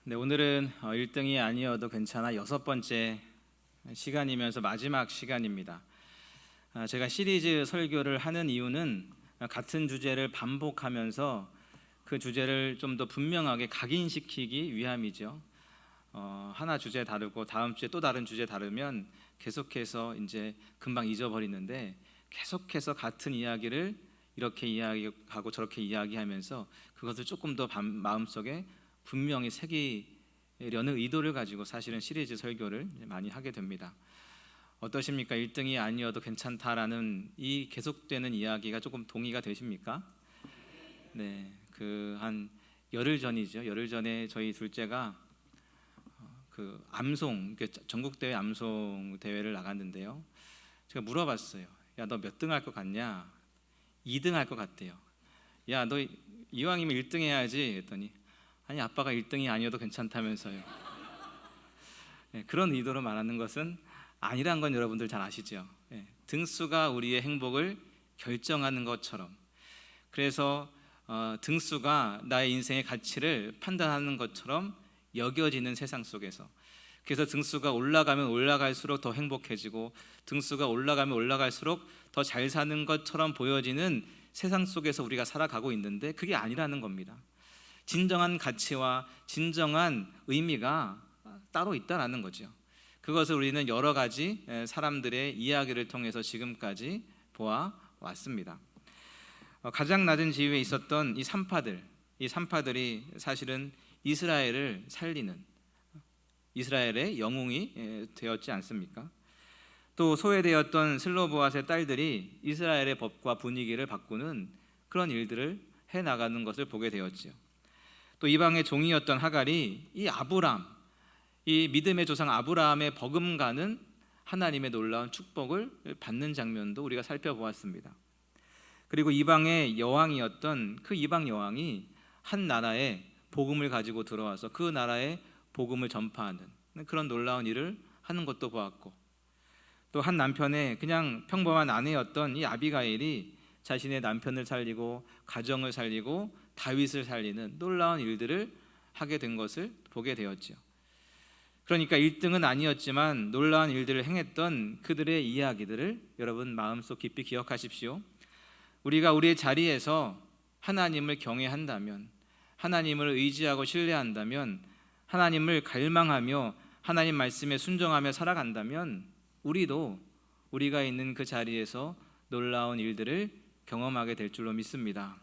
네, 오늘은 1등이 아니어도 괜찮아 여섯 번째 시간이면서 마지막 시간입니다. 제가 시리즈 설교를 하는 이유는 같은 주제를 반복하면서 그 주제를 좀 더 분명하게 각인시키기 위함이죠. 하나 주제 다르고 다음 주에 또 다른 주제 다르면 계속해서 이제 금방 잊어버리는데, 계속해서 같은 이야기를 이렇게 이야기하고 저렇게 이야기하면서 그것을 조금 더 마음속에 분명히 새기려는 의도를 가지고 사실은 시리즈 설교를 많이 하게 됩니다. 어떠십니까? 1등이 아니어도 괜찮다라는 이 계속되는 이야기가 조금 동의가 되십니까? 네, 한 열흘 전이죠. 열흘 전에 저희 둘째가 암송, 전국 대회 암송 대회를 나갔는데요. 제가 물어봤어요. 야, 너 몇 등 할 것 같냐? 2등 할 것 같대요. 야, 너 이왕이면 1등 해야지 했더니, 아니, 아빠가 1등이 아니어도 괜찮다면서요. 네, 그런 의도로 말하는 것은 아니란 건 여러분들 잘 아시죠? 네, 등수가 우리의 행복을 결정하는 것처럼, 그래서 등수가 나의 인생의 가치를 판단하는 것처럼 여겨지는 세상 속에서, 그래서 등수가 올라가면 올라갈수록 더 행복해지고 등수가 올라가면 올라갈수록 더 잘 사는 것처럼 보여지는 세상 속에서 우리가 살아가고 있는데, 그게 아니라는 겁니다. 진정한 가치와 진정한 의미가 따로 있다라는 거죠. 그것을 우리는 여러 가지 사람들의 이야기를 통해서 지금까지 보아왔습니다. 가장 낮은 지위에 있었던 이 산파들이 사실은 이스라엘을 살리는 이스라엘의 영웅이 되었지 않습니까? 또 소외되었던 슬로보앗의 딸들이 이스라엘의 법과 분위기를 바꾸는 그런 일들을 해나가는 것을 보게 되었지요. 또 이방의 종이었던 하갈이 이 믿음의 조상 아브라함의 버금가는 하나님의 놀라운 축복을 받는 장면도 우리가 살펴보았습니다. 그리고 이방의 여왕이었던 그 이방 여왕이 한 나라에 복음을 가지고 들어와서 그 나라에 복음을 전파하는 그런 놀라운 일을 하는 것도 보았고, 또 한 남편의 그냥 평범한 아내였던 이 아비가일이 자신의 남편을 살리고 가정을 살리고 다윗을 살리는 놀라운 일들을 하게 된 것을 보게 되었지요. 그러니까 1등은 아니었지만 놀라운 일들을 행했던 그들의 이야기들을 여러분 마음속 깊이 기억하십시오. 우리가 우리의 자리에서 하나님을 경외한다면, 하나님을 의지하고 신뢰한다면, 하나님을 갈망하며 하나님 말씀에 순종하며 살아간다면, 우리도 우리가 있는 그 자리에서 놀라운 일들을 경험하게 될 줄로 믿습니다.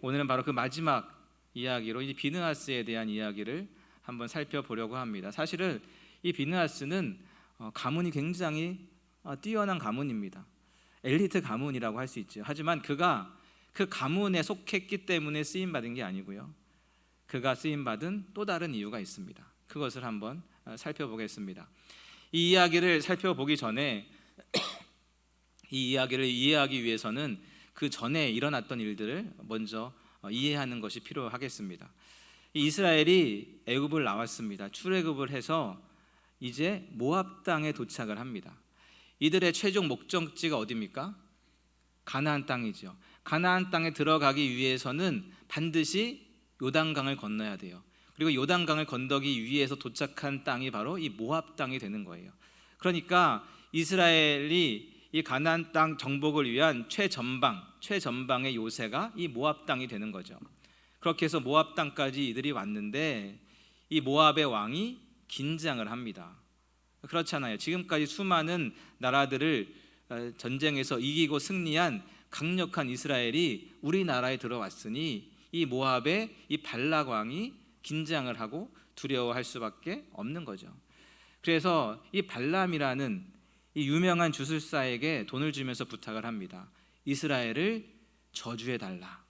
오늘은 바로 그 마지막 이야기로 이 비느하스에 대한 이야기를 한번 살펴보려고 합니다. 사실은 이 비느하스는 가문이 굉장히 뛰어난 가문입니다. 엘리트 가문이라고 할 수 있죠. 하지만 그가 그 가문에 속했기 때문에 쓰임받은 게 아니고요, 그가 쓰임받은 또 다른 이유가 있습니다. 그것을 한번 살펴보겠습니다. 이 이야기를 살펴보기 전에 이 이야기를 이해하기 위해서는 그 전에 일어났던 일들을 먼저 이해하는 것이 필요하겠습니다. 이스라엘이 애굽을 나왔습니다. 출애굽을 해서 이제 모압 땅에 도착을 합니다. 이들의 최종 목적지가 어디입니까? 가나안 땅이죠. 가나안 땅에 들어가기 위해서는 반드시 요단강을 건너야 돼요. 그리고 요단강을 건너기 위해서 도착한 땅이 바로 이 모압 땅이 되는 거예요. 그러니까 이스라엘이 이 가나안 땅 정복을 위한 최전방의 요새가 이 모압 땅이 되는 거죠. 그렇게 해서 모압 땅까지 이들이 왔는데, 이 모압의 왕이 긴장을 합니다. 그렇잖아요. 지금까지 수많은 나라들을 전쟁에서 이기고 승리한 강력한 이스라엘이 우리나라에 들어왔으니 이 모압의 이 발락 왕이 긴장을 하고 두려워할 수밖에 없는 거죠. 그래서 이 발람이라는 이 유명한 주술사에게 돈을 주면서 부탁을 합니다. 이스라엘을 저주해달라.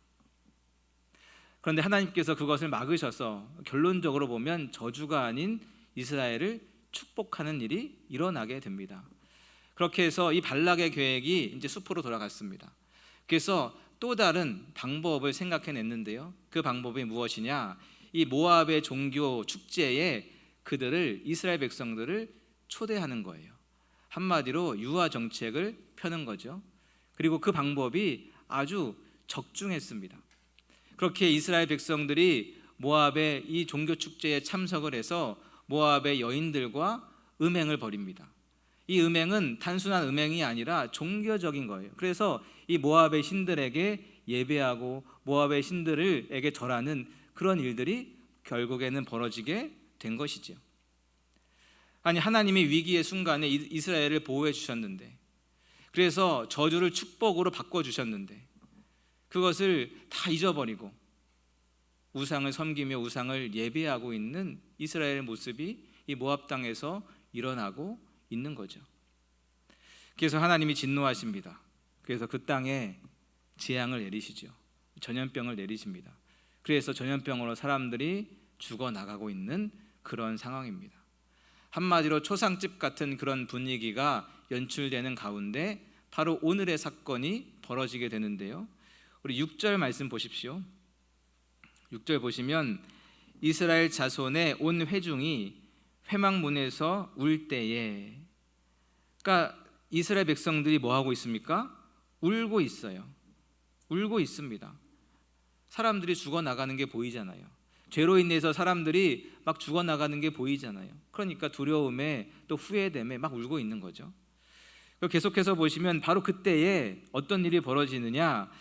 그런데 하나님께서 그것을 막으셔서 결론적으로 보면 저주가 아닌 이스라엘을 축복하는 일이 일어나게 됩니다. 그렇게 해서 이 발락의 계획이 이제 숲으로 돌아갔습니다. 그래서 또 다른 방법을 생각해냈는데요, 그 방법이 무엇이냐? 이 모압의 종교 축제에 이스라엘 백성들을 초대하는 거예요. 한마디로 유아 정책을 펴는 거죠. 그리고 그 방법이 아주 적중했습니다. 그렇게 이스라엘 백성들이 모압의 이 종교 축제에 참석을 해서 모압의 여인들과 음행을 벌입니다. 이 음행은 단순한 음행이 아니라 종교적인 거예요. 그래서 이 모압의 신들에게 예배하고 모압의 신들에게 절하는 그런 일들이 결국에는 벌어지게 된 것이죠. 아니, 하나님이 위기의 순간에 이스라엘을 보호해 주셨는데, 그래서 저주를 축복으로 바꿔주셨는데 그것을 다 잊어버리고 우상을 섬기며 우상을 예배하고 있는 이스라엘의 모습이 이 모압 땅에서 일어나고 있는 거죠. 그래서 하나님이 진노하십니다. 그래서 그 땅에 재앙을 내리시죠. 전염병을 내리십니다. 그래서 전염병으로 사람들이 죽어나가고 있는 그런 상황입니다. 한마디로 초상집 같은 그런 분위기가 연출되는 가운데 바로 오늘의 사건이 벌어지게 되는데요. 우리 6절 말씀 보십시오. 6절 보시면 이스라엘 자손의 온 회중이 회막문에서 울 때에, 그러니까 이스라엘 백성들이 뭐 하고 있습니까? 울고 있어요. 울고 있습니다. 사람들이 죽어나가는 게 보이잖아요. 죄로 인해서 사람들이 막 죽어나가는 게 보이잖아요. 그러니까 두려움에 또 후회됨에 막 울고 있는 거죠. 계속해서 보시면 바로 그때에 어떤 일이 벌어지느냐,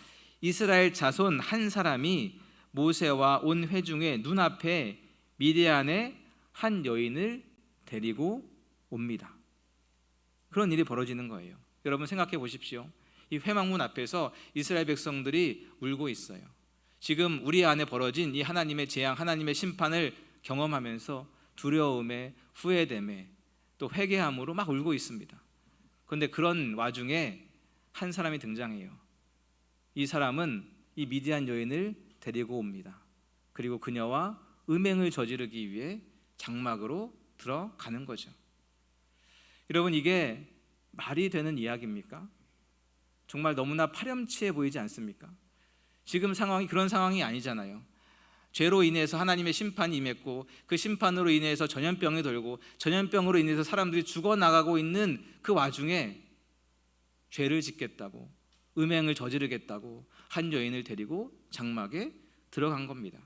이스라엘 자손 한 사람이 모세와 온 회중의 눈앞에 미디안의 한 여인을 데리고 옵니다. 그런 일이 벌어지는 거예요. 여러분 생각해 보십시오. 이 회막문 앞에서 이스라엘 백성들이 울고 있어요. 지금 우리 안에 벌어진 이 하나님의 재앙, 하나님의 심판을 경험하면서 두려움에 후회됨에 또 회개함으로 막 울고 있습니다. 그런데 그런 와중에 한 사람이 등장해요. 이 사람은 이 미디안 여인을 데리고 옵니다. 그리고 그녀와 음행을 저지르기 위해 장막으로 들어가는 거죠. 여러분, 이게 말이 되는 이야기입니까? 정말 너무나 파렴치해 보이지 않습니까? 지금 상황이 그런 상황이 아니잖아요. 죄로 인해서 하나님의 심판이 임했고 그 심판으로 인해서 전염병이 돌고 전염병으로 인해서 사람들이 죽어나가고 있는 그 와중에 죄를 짓겠다고, 음행을 저지르겠다고 한 여인을 데리고 장막에 들어간 겁니다.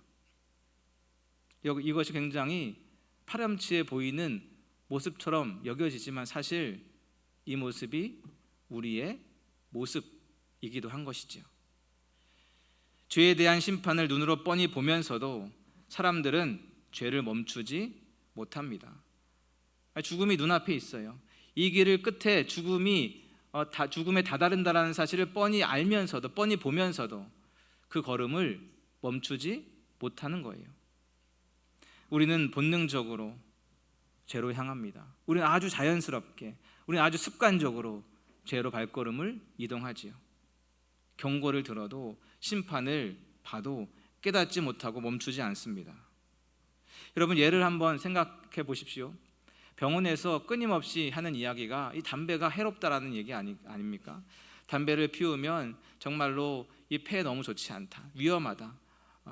이것이 굉장히 파렴치해 보이는 모습처럼 여겨지지만 사실 이 모습이 우리의 모습이기도 한 것이죠. 죄에 대한 심판을 눈으로 뻔히 보면서도 사람들은 죄를 멈추지 못합니다. 죽음이 눈앞에 있어요. 이 길을 끝에 죽음에 다다른다라는 사실을 뻔히 알면서도, 뻔히 보면서도 그 걸음을 멈추지 못하는 거예요. 우리는 본능적으로 죄로 향합니다. 우리는 아주 자연스럽게, 우리는 아주 습관적으로 죄로 발걸음을 이동하지요. 경고를 들어도 심판을 봐도 깨닫지 못하고 멈추지 않습니다. 여러분, 예를 한번 생각해 보십시오. 병원에서 끊임없이 하는 이야기가 이 담배가 해롭다라는 얘기 아닙니까? 담배를 피우면 정말로 이 폐에 너무 좋지 않다, 위험하다,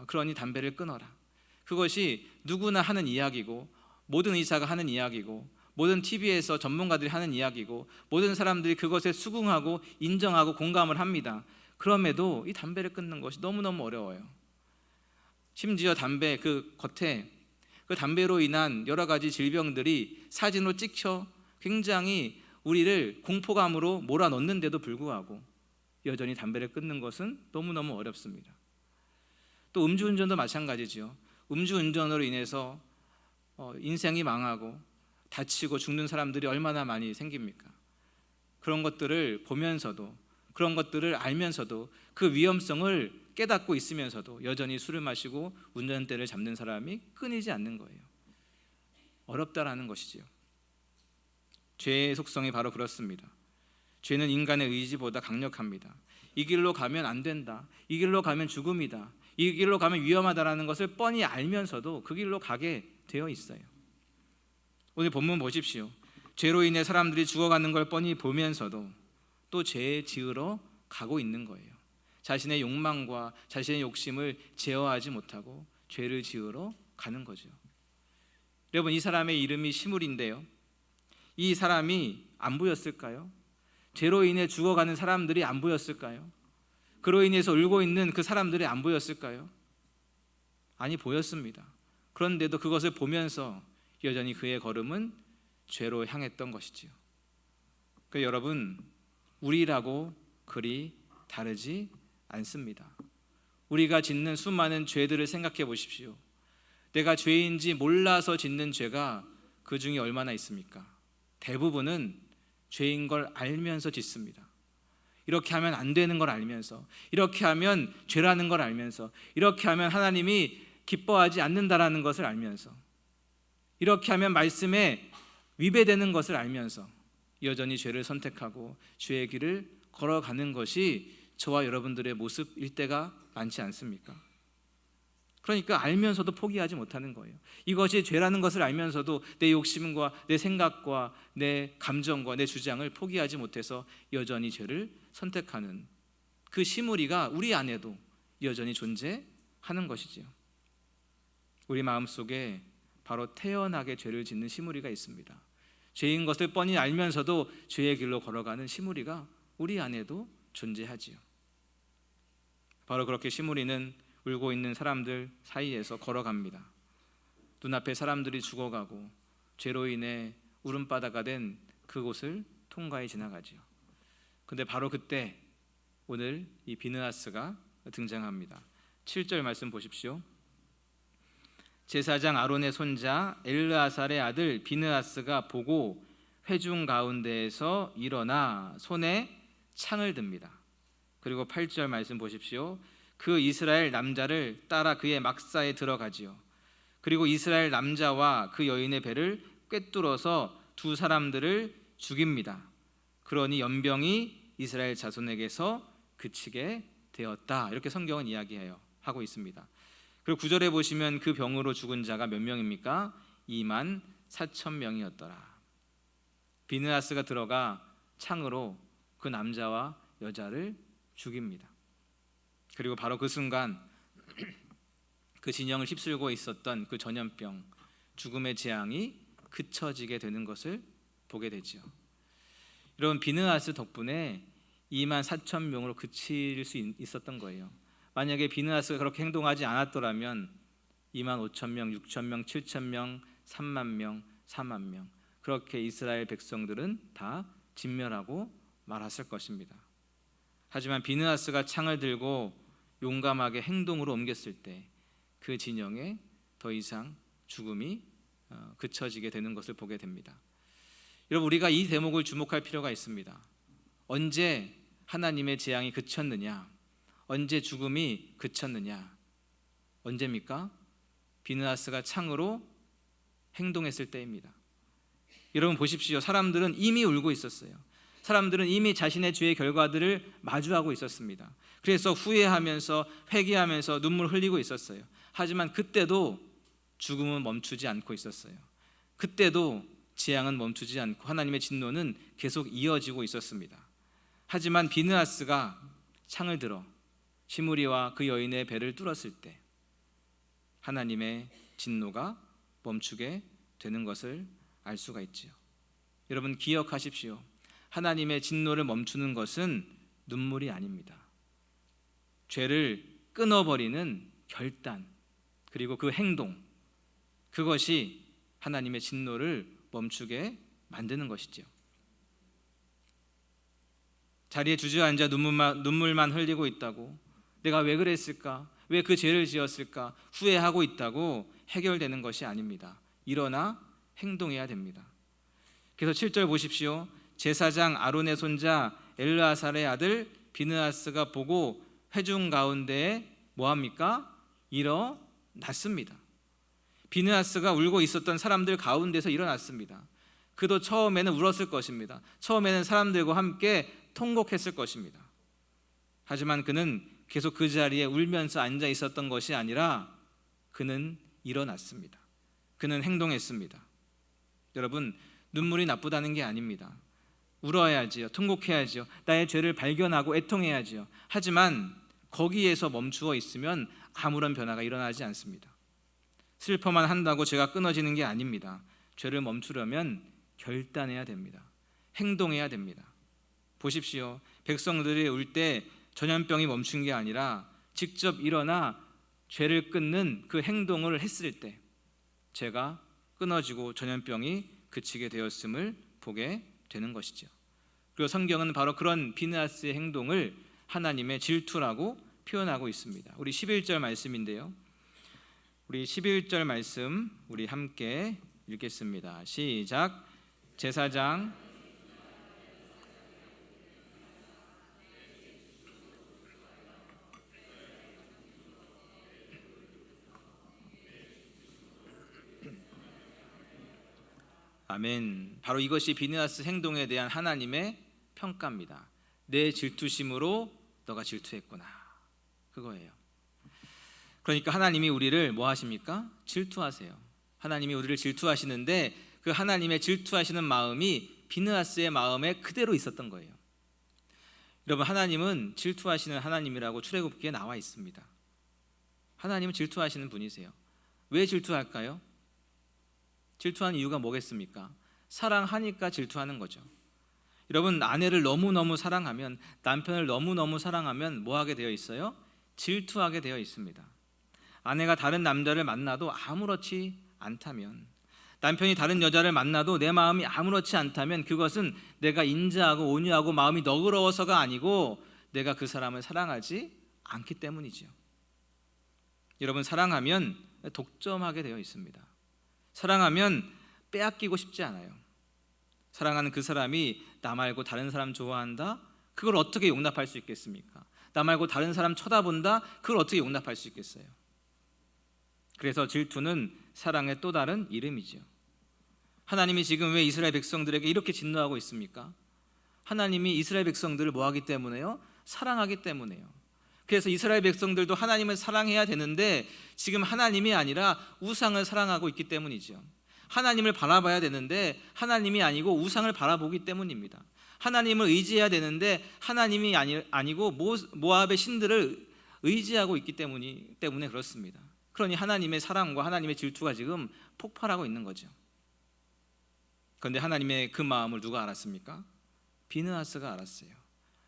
그러니 담배를 끊어라. 그것이 누구나 하는 이야기고 모든 의사가 하는 이야기고 모든 TV에서 전문가들이 하는 이야기고 모든 사람들이 그것에 수긍하고 인정하고 공감을 합니다. 그럼에도 이 담배를 끊는 것이 너무너무 어려워요. 심지어 담배 그 겉에 그 담배로 인한 여러 가지 질병들이 사진으로 찍혀 굉장히 우리를 공포감으로 몰아넣는데도 불구하고 여전히 담배를 끊는 것은 너무너무 어렵습니다. 또 음주운전도 마찬가지죠. 음주운전으로 인해서 인생이 망하고 다치고 죽는 사람들이 얼마나 많이 생깁니까? 그런 것들을 보면서도, 그런 것들을 알면서도, 그 위험성을 깨닫고 있으면서도 여전히 술을 마시고 운전대를 잡는 사람이 끊이지 않는 거예요. 어렵다라는 것이지요. 죄의 속성이 바로 그렇습니다. 죄는 인간의 의지보다 강력합니다. 이 길로 가면 안 된다, 이 길로 가면 죽음이다, 이 길로 가면 위험하다라는 것을 뻔히 알면서도 그 길로 가게 되어 있어요. 오늘 본문 보십시오. 죄로 인해 사람들이 죽어가는 걸 뻔히 보면서도 또 죄 지으러 가고 있는 거예요. 자신의 욕망과 자신의 욕심을 제어하지 못하고 죄를 지으러 가는 거죠. 여러분, 이 사람의 이름이 시므리인데요, 이 사람이 안 보였을까요? 죄로 인해 죽어가는 사람들이 안 보였을까요? 그로 인해서 울고 있는 그 사람들이 안 보였을까요? 아니 보였습니다. 그런데도 그것을 보면서 여전히 그의 걸음은 죄로 향했던 것이지요. 그러니까 여러분, 우리라고 그리 다르지 않습니다. 우리가 짓는 수많은 죄들을 생각해 보십시오. 내가 죄인지 몰라서 짓는 죄가 그 중에 얼마나 있습니까? 대부분은 죄인 걸 알면서 짓습니다. 이렇게 하면 안 되는 걸 알면서, 이렇게 하면 죄라는 걸 알면서, 이렇게 하면 하나님이 기뻐하지 않는다라는 것을 알면서, 이렇게 하면 말씀에 위배되는 것을 알면서 여전히 죄를 선택하고 죄의 길을 걸어가는 것이 저와 여러분들의 모습일 때가 많지 않습니까? 그러니까 알면서도 포기하지 못하는 거예요. 이것이 죄라는 것을 알면서도 내 욕심과 내 생각과 내 감정과 내 주장을 포기하지 못해서 여전히 죄를 선택하는 그 시무리가 우리 안에도 여전히 존재하는 것이지요. 우리 마음속에 바로 태연하게 죄를 짓는 시무리가 있습니다. 죄인 것을 뻔히 알면서도 죄의 길로 걸어가는 시무리가 우리 안에도 존재하지요. 바로 그렇게 시무리는 울고 있는 사람들 사이에서 걸어갑니다. 눈앞에 사람들이 죽어가고 죄로 인해 울음바다가 된 그곳을 통과해 지나가지요. 근데 바로 그때 오늘 이 비느하스가 등장합니다. 7절 말씀 보십시오. 제사장 아론의 손자 엘르아살의 아들 비느하스가 보고 회중 가운데에서 일어나 손에 창을 듭니다. 그리고 8절 말씀 보십시오. 그 이스라엘 남자를 따라 그의 막사에 들어가지요. 그리고 이스라엘 남자와 그 여인의 배를 꿰뚫어서 두 사람들을 죽입니다. 그러니 연병이 이스라엘 자손에게서 그치게 되었다. 이렇게 성경은 이야기하고 있습니다. 그리고 9절에 보시면 그 병으로 죽은 자가 몇 명입니까? 2만 4천 명이었더라. 비느하스가 들어가 창으로 그 남자와 여자를 죽입니다. 그리고 바로 그 순간 그 진영을 휩쓸고 있었던 그 전염병, 죽음의 재앙이 그쳐지게 되는 것을 보게 되죠. 여러분, 비느하스 덕분에 2만 4천 명으로 그칠 수 있었던 거예요. 만약에 비느하스가 그렇게 행동하지 않았더라면 2만 5천 명, 6천 명, 7천 명, 3만 명, 4만 명, 그렇게 이스라엘 백성들은 다 진멸하고 말았을 것입니다. 하지만 비느하스가 창을 들고 용감하게 행동으로 옮겼을 때 그 진영에 더 이상 죽음이 그쳐지게 되는 것을 보게 됩니다. 여러분, 우리가 이 대목을 주목할 필요가 있습니다. 언제 하나님의 재앙이 그쳤느냐? 언제 죽음이 그쳤느냐? 언제입니까? 비느하스가 창으로 행동했을 때입니다. 여러분 보십시오. 사람들은 이미 울고 있었어요. 사람들은 이미 자신의 죄의 결과들을 마주하고 있었습니다. 그래서 후회하면서 회개하면서 눈물 흘리고 있었어요. 하지만 그때도 죽음은 멈추지 않고 있었어요. 그때도 재앙은 멈추지 않고 하나님의 진노는 계속 이어지고 있었습니다. 하지만 비느하스가 창을 들어 시므리와 그 여인의 배를 뚫었을 때 하나님의 진노가 멈추게 되는 것을 알 수가 있지요. 여러분 기억하십시오. 하나님의 진노를 멈추는 것은 눈물이 아닙니다. 죄를 끊어버리는 결단, 그리고 그 행동, 그것이 하나님의 진노를 멈추게 만드는 것이죠. 자리에 주저앉아 눈물만 흘리고 있다고, 내가 왜 그랬을까? 왜 그 죄를 지었을까? 후회하고 있다고 해결되는 것이 아닙니다. 일어나 행동해야 됩니다. 그래서 7절 보십시오. 제사장 아론의 손자 엘르아살의 아들 비느하스가 보고 회중 가운데에 뭐합니까? 일어났습니다. 비느하스가 울고 있었던 사람들 가운데서 일어났습니다. 그도 처음에는 울었을 것입니다. 처음에는 사람들과 함께 통곡했을 것입니다. 하지만 그는 계속 그 자리에 울면서 앉아 있었던 것이 아니라 그는 일어났습니다. 그는 행동했습니다. 여러분, 눈물이 나쁘다는 게 아닙니다. 울어야지요. 통곡해야지요. 나의 죄를 발견하고 애통해야지요. 하지만 거기에서 멈추어 있으면 아무런 변화가 일어나지 않습니다. 슬퍼만 한다고 죄가 끊어지는 게 아닙니다. 죄를 멈추려면 결단해야 됩니다. 행동해야 됩니다. 보십시오. 백성들이 울 때 전염병이 멈춘 게 아니라 직접 일어나 죄를 끊는 그 행동을 했을 때 죄가 끊어지고 전염병이 그치게 되었음을 보게 되는 것이죠. 그리고 성경은 바로 그런 비느하스의 행동을 하나님의 질투라고 표현하고 있습니다. 우리 11절 말씀인데요, 우리 11절 말씀 우리 함께 읽겠습니다. 시작. 제사장 아멘. 바로 이것이 비느하스 행동에 대한 하나님의 평가입니다. 내 질투심으로 너가 질투했구나, 그거예요. 그러니까 하나님이 우리를 뭐 하십니까? 질투하세요. 하나님이 우리를 질투하시는데 그 하나님의 질투하시는 마음이 비느하스의 마음에 그대로 있었던 거예요. 여러분, 하나님은 질투하시는 하나님이라고 출애굽기에 나와 있습니다. 하나님은 질투하시는 분이세요. 왜 질투할까요? 질투하는 이유가 뭐겠습니까? 사랑하니까 질투하는 거죠. 여러분, 아내를 너무너무 사랑하면, 남편을 너무너무 사랑하면 뭐 하게 되어 있어요? 질투하게 되어 있습니다. 아내가 다른 남자를 만나도 아무렇지 않다면, 남편이 다른 여자를 만나도 내 마음이 아무렇지 않다면 그것은 내가 인자하고 온유하고 마음이 너그러워서가 아니고 내가 그 사람을 사랑하지 않기 때문이죠. 여러분, 사랑하면 독점하게 되어 있습니다. 사랑하면 빼앗기고 싶지 않아요. 사랑하는 그 사람이 나 말고 다른 사람 좋아한다? 그걸 어떻게 용납할 수 있겠습니까? 나 말고 다른 사람 쳐다본다? 그걸 어떻게 용납할 수 있겠어요? 그래서 질투는 사랑의 또 다른 이름이죠. 하나님이 지금 왜 이스라엘 백성들에게 이렇게 진노하고 있습니까? 하나님이 이스라엘 백성들을 뭐 하기 때문에요? 사랑하기 때문에요. 그래서 이스라엘 백성들도 하나님을 사랑해야 되는데 지금 하나님이 아니라 우상을 사랑하고 있기 때문이죠. 하나님을 바라봐야 되는데 하나님이 아니고 우상을 바라보기 때문입니다. 하나님을 의지해야 되는데 하나님이 아니고 모압의 신들을 의지하고 있기 때문에 그렇습니다. 그러니 하나님의 사랑과 하나님의 질투가 지금 폭발하고 있는 거죠. 그런데 하나님의 그 마음을 누가 알았습니까? 비느하스가 알았어요.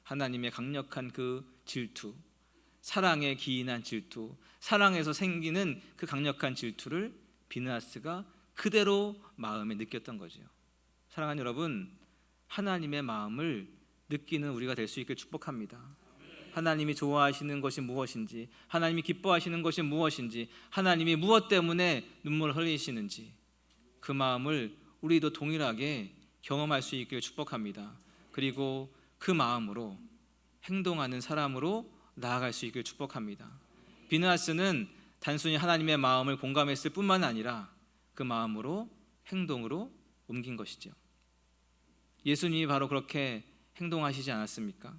하나님의 강력한 그 질투, 사랑에 기인한 질투, 사랑에서 생기는 그 강력한 질투를 비느하스가 그대로 마음에 느꼈던 거죠. 사랑하는 여러분, 하나님의 마음을 느끼는 우리가 될 수 있길 축복합니다. 하나님이 좋아하시는 것이 무엇인지, 하나님이 기뻐하시는 것이 무엇인지, 하나님이 무엇 때문에 눈물을 흘리시는지 그 마음을 우리도 동일하게 경험할 수 있길 축복합니다. 그리고 그 마음으로 행동하는 사람으로 나아갈 수 있길 축복합니다. 비느하스는 단순히 하나님의 마음을 공감했을 뿐만 아니라 그 마음으로 행동으로 옮긴 것이죠. 예수님이 바로 그렇게 행동하시지 않았습니까?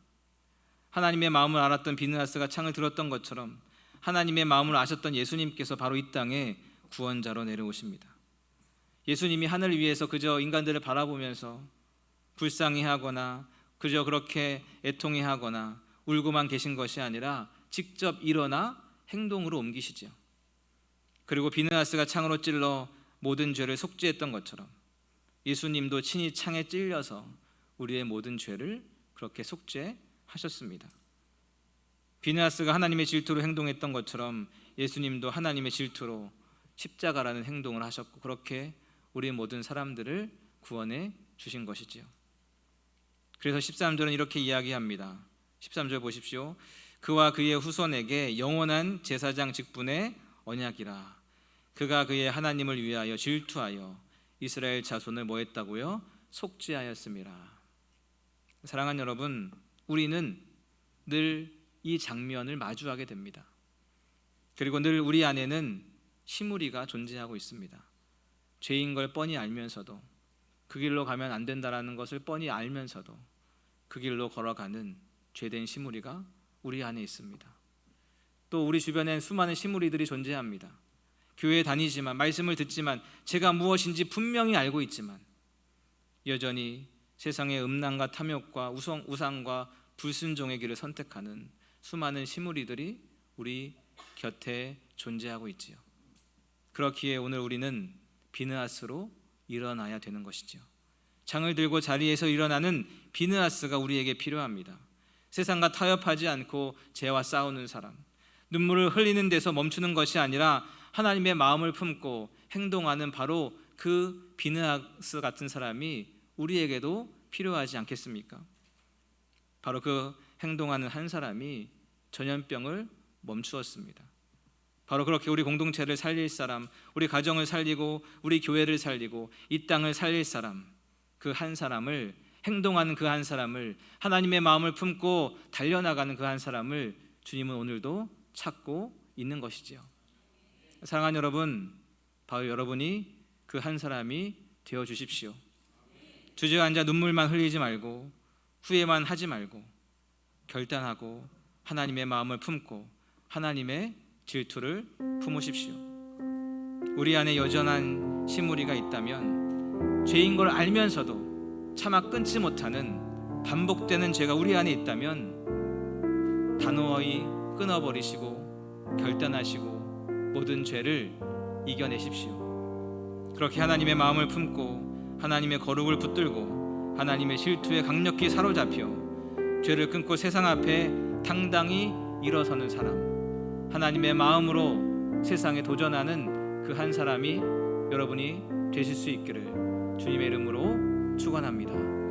하나님의 마음을 알았던 비느하스가 창을 들었던 것처럼 하나님의 마음을 아셨던 예수님께서 바로 이 땅에 구원자로 내려오십니다. 예수님이 하늘 위에서 그저 인간들을 바라보면서 불쌍히하거나 그저 그렇게 애통해하거나 울고만 계신 것이 아니라 직접 일어나 행동으로 옮기시죠. 그리고 비느하스가 창으로 찔러 모든 죄를 속죄했던 것처럼 예수님도 친히 창에 찔려서 우리의 모든 죄를 그렇게 속죄하셨습니다. 비느하스가 하나님의 질투로 행동했던 것처럼 예수님도 하나님의 질투로 십자가라는 행동을 하셨고 그렇게 우리 모든 사람들을 구원해 주신 것이지요. 그래서 13절은 이렇게 이야기합니다. 13절 보십시오. 그와 그의 후손에게 영원한 제사장 직분의 언약이라. 그가 그의 하나님을 위하여 질투하여 이스라엘 자손을 뭐 했다고요? 속죄하였습니다. 사랑하는 여러분, 우리는 늘 이 장면을 마주하게 됩니다. 그리고 늘 우리 안에는 시무리가 존재하고 있습니다. 죄인 걸 뻔히 알면서도, 그 길로 가면 안 된다라는 것을 뻔히 알면서도 그 길로 걸어가는 죄된 시무리가 우리 안에 있습니다. 또 우리 주변엔 수많은 시무리들이 존재합니다. 교회에 다니지만, 말씀을 듣지만, 제가 무엇인지 분명히 알고 있지만 여전히 세상의 음란과 탐욕과 우상과 불순종의 길을 선택하는 수많은 시무리들이 우리 곁에 존재하고 있지요. 그렇기에 오늘 우리는 비느하스로 일어나야 되는 것이죠. 창을 들고 자리에서 일어나는 비느하스가 우리에게 필요합니다. 세상과 타협하지 않고 죄와 싸우는 사람, 눈물을 흘리는 데서 멈추는 것이 아니라 하나님의 마음을 품고 행동하는 바로 그 비느하스 같은 사람이 우리에게도 필요하지 않겠습니까? 바로 그 행동하는 한 사람이 전염병을 멈추었습니다. 바로 그렇게 우리 공동체를 살릴 사람, 우리 가정을 살리고 우리 교회를 살리고 이 땅을 살릴 사람, 그 한 사람을, 행동하는 그 한 사람을, 하나님의 마음을 품고 달려나가는 그 한 사람을 주님은 오늘도 찾고 있는 것이지요. 사랑하는 여러분, 바로 여러분이 그 한 사람이 되어 주십시오. 주저앉아 눈물만 흘리지 말고 후회만 하지 말고 결단하고 하나님의 마음을 품고 하나님의 질투를 품으십시오. 우리 안에 여전한 시무리가 있다면, 죄인 걸 알면서도 차마 끊지 못하는 반복되는 죄가 우리 안에 있다면 단호히 끊어버리시고 결단하시고 모든 죄를 이겨내십시오. 그렇게 하나님의 마음을 품고 하나님의 거룩을 붙들고 하나님의 질투에 강력히 사로잡혀 죄를 끊고 세상 앞에 당당히 일어서는 사람, 하나님의 마음으로 세상에 도전하는 그 한 사람이 여러분이 되실 수 있기를 주님의 이름으로 축원합니다.